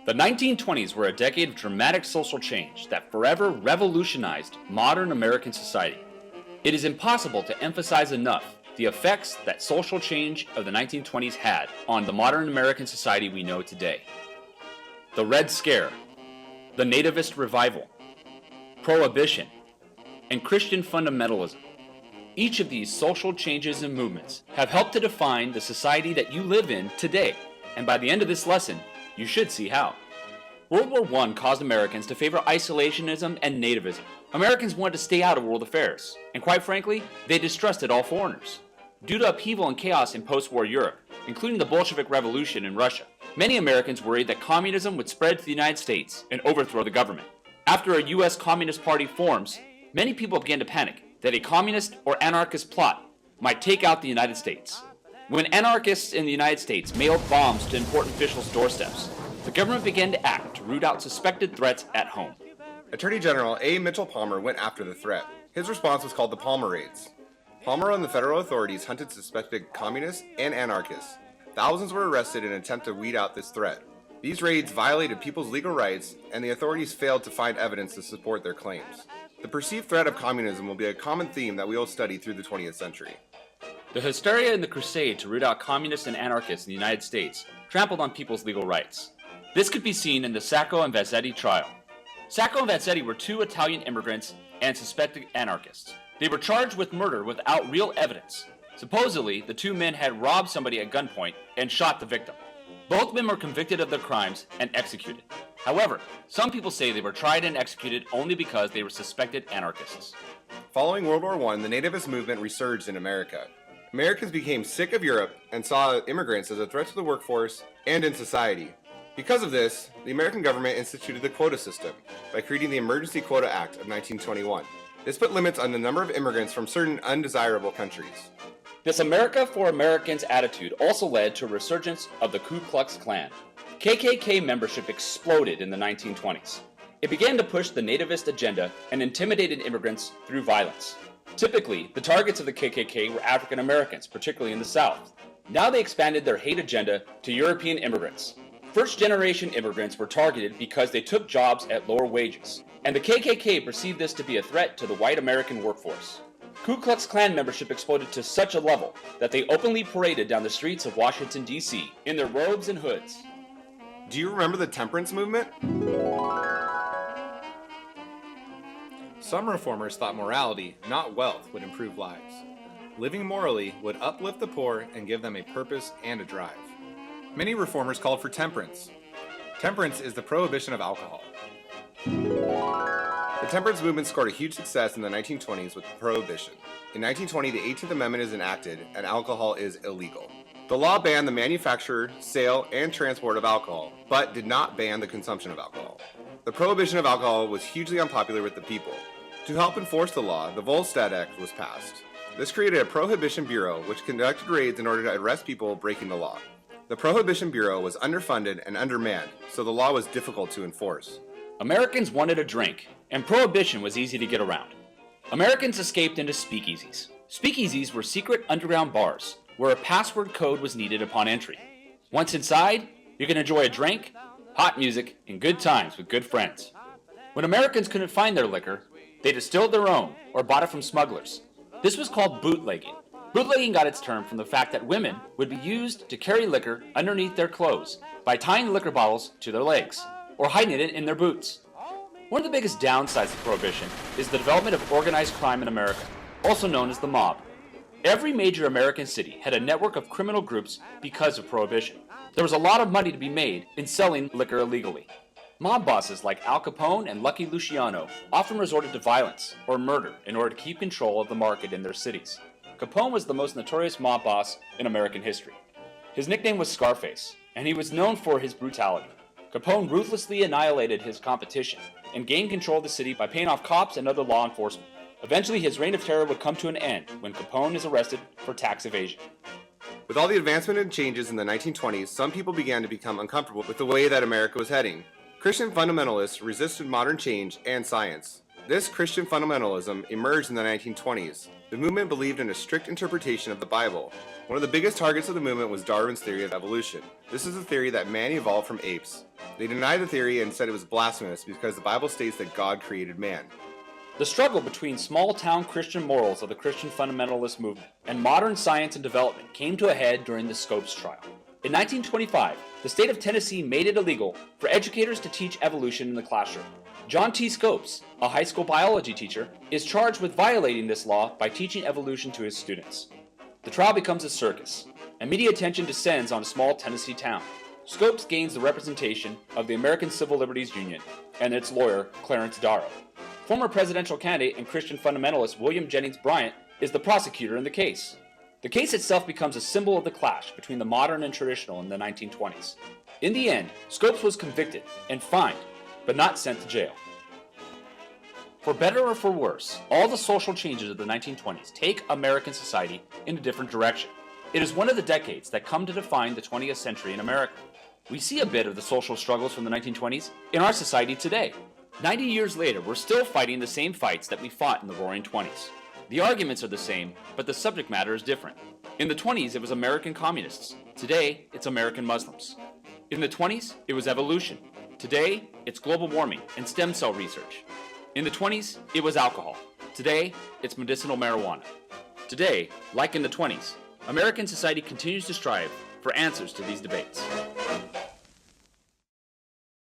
The 1920s were a decade of dramatic social change that forever revolutionized modern American society. It is impossible to emphasize enough the effects that social change of the 1920s had on the modern American society we know today. The Red Scare, the Nativist Revival, Prohibition, and Christian fundamentalism. Each of these social changes and movements have helped to define the society that you live in today, and by the end of this lesson, you should see how. World War I caused Americans to favor isolationism and nativism. Americans wanted to stay out of world affairs, and quite frankly, they distrusted all foreigners. Due to upheaval and chaos in post-war Europe, including the Bolshevik Revolution in Russia, many Americans worried that communism would spread to the United States and overthrow the government. After a U.S. Communist Party forms, many people began to panic that a communist or anarchist plot might take out the United States. When anarchists in the United States mailed bombs to important officials' doorsteps, the government began to act to root out suspected threats at home. Attorney General A. Mitchell Palmer went after the threat. His response was called the Palmer Raids. Palmer and the federal authorities hunted suspected communists and anarchists. Thousands were arrested in an attempt to weed out this threat. These raids violated people's legal rights, and the authorities failed to find evidence to support their claims. The perceived threat of communism will be a common theme that we will study through the 20th century. The hysteria in the crusade to root out communists and anarchists in the United States trampled on people's legal rights. This could be seen in the Sacco and Vanzetti trial. Sacco and Vanzetti were two Italian immigrants and suspected anarchists. They were charged with murder without real evidence. Supposedly, the two men had robbed somebody at gunpoint and shot the victim. Both men were convicted of their crimes and executed. However, some people say they were tried and executed only because they were suspected anarchists. Following World War I, the nativist movement resurged in America. Americans became sick of Europe and saw immigrants as a threat to the workforce and in society. Because of this, the American government instituted the quota system by creating the Emergency Quota Act of 1921. This put limits on the number of immigrants from certain undesirable countries. This America for Americans attitude also led to a resurgence of the Ku Klux Klan. KKK membership exploded in the 1920s. It began to push the nativist agenda and intimidated immigrants through violence. Typically, the targets of the KKK were African Americans, particularly in the South. Now they expanded their hate agenda to European immigrants. First-generation immigrants were targeted because they took jobs at lower wages, and the KKK perceived this to be a threat to the white American workforce. Ku Klux Klan membership exploded to such a level that they openly paraded down the streets of Washington, D.C. in their robes and hoods. Do you remember the temperance movement? Some reformers thought morality, not wealth, would improve lives. Living morally would uplift the poor and give them a purpose and a drive. Many reformers called for temperance. Temperance is the prohibition of alcohol. The temperance movement scored a huge success in the 1920s with Prohibition. In 1920, the 18th Amendment is enacted and alcohol is illegal. The law banned the manufacture, sale, and transport of alcohol, but did not ban the consumption of alcohol. The prohibition of alcohol was hugely unpopular with the people. To help enforce the law, the Volstead Act was passed. This created a Prohibition Bureau, which conducted raids in order to arrest people breaking the law. The Prohibition Bureau was underfunded and undermanned, so the law was difficult to enforce. Americans wanted a drink, and Prohibition was easy to get around. Americans escaped into speakeasies. Speakeasies were secret underground bars where a password code was needed upon entry. Once inside, you can enjoy a drink, hot music, and good times with good friends. When Americans couldn't find their liquor, they distilled their own or bought it from smugglers. This was called bootlegging. Bootlegging got its term from the fact that women would be used to carry liquor underneath their clothes by tying the liquor bottles to their legs or hiding it in their boots. One of the biggest downsides of Prohibition is the development of organized crime in America, also known as the mob. Every major American city had a network of criminal groups because of Prohibition. There was a lot of money to be made in selling liquor illegally. Mob bosses like Al Capone and Lucky Luciano often resorted to violence or murder in order to keep control of the market in their cities. Capone was the most notorious mob boss in American history. His nickname was Scarface, and he was known for his brutality. Capone ruthlessly annihilated his competition and gained control of the city by paying off cops and other law enforcement. Eventually, his reign of terror would come to an end when Capone is arrested for tax evasion. With all the advancement and changes in the 1920s, some people began to become uncomfortable with the way that America was heading. Christian fundamentalists resisted modern change and science. This Christian fundamentalism emerged in the 1920s. The movement believed in a strict interpretation of the Bible. One of the biggest targets of the movement was Darwin's theory of evolution. This is a theory that man evolved from apes. They denied the theory and said it was blasphemous because the Bible states that God created man. The struggle between small-town Christian morals of the Christian fundamentalist movement and modern science and development came to a head during the Scopes trial. In 1925, the state of Tennessee made it illegal for educators to teach evolution in the classroom. John T. Scopes, a high school biology teacher, is charged with violating this law by teaching evolution to his students. The trial becomes a circus, and media attention descends on a small Tennessee town. Scopes gains the representation of the American Civil Liberties Union and its lawyer, Clarence Darrow. Former presidential candidate and Christian fundamentalist William Jennings Bryant is the prosecutor in the case. The case itself becomes a symbol of the clash between the modern and traditional in the 1920s. In the end, Scopes was convicted and fined, but not sent to jail. For better or for worse, all the social changes of the 1920s take American society in a different direction. It is one of the decades that come to define the 20th century in America. We see a bit of the social struggles from the 1920s in our society today. 90 years later, we're still fighting the same fights that we fought in the Roaring '20s. The arguments are the same, but the subject matter is different. In the 20s, it was American communists. Today, it's American Muslims. In the 20s, it was evolution. Today, it's global warming and stem cell research. In the 20s, it was alcohol. Today, it's medicinal marijuana. Today, like in the 20s, American society continues to strive for answers to these debates.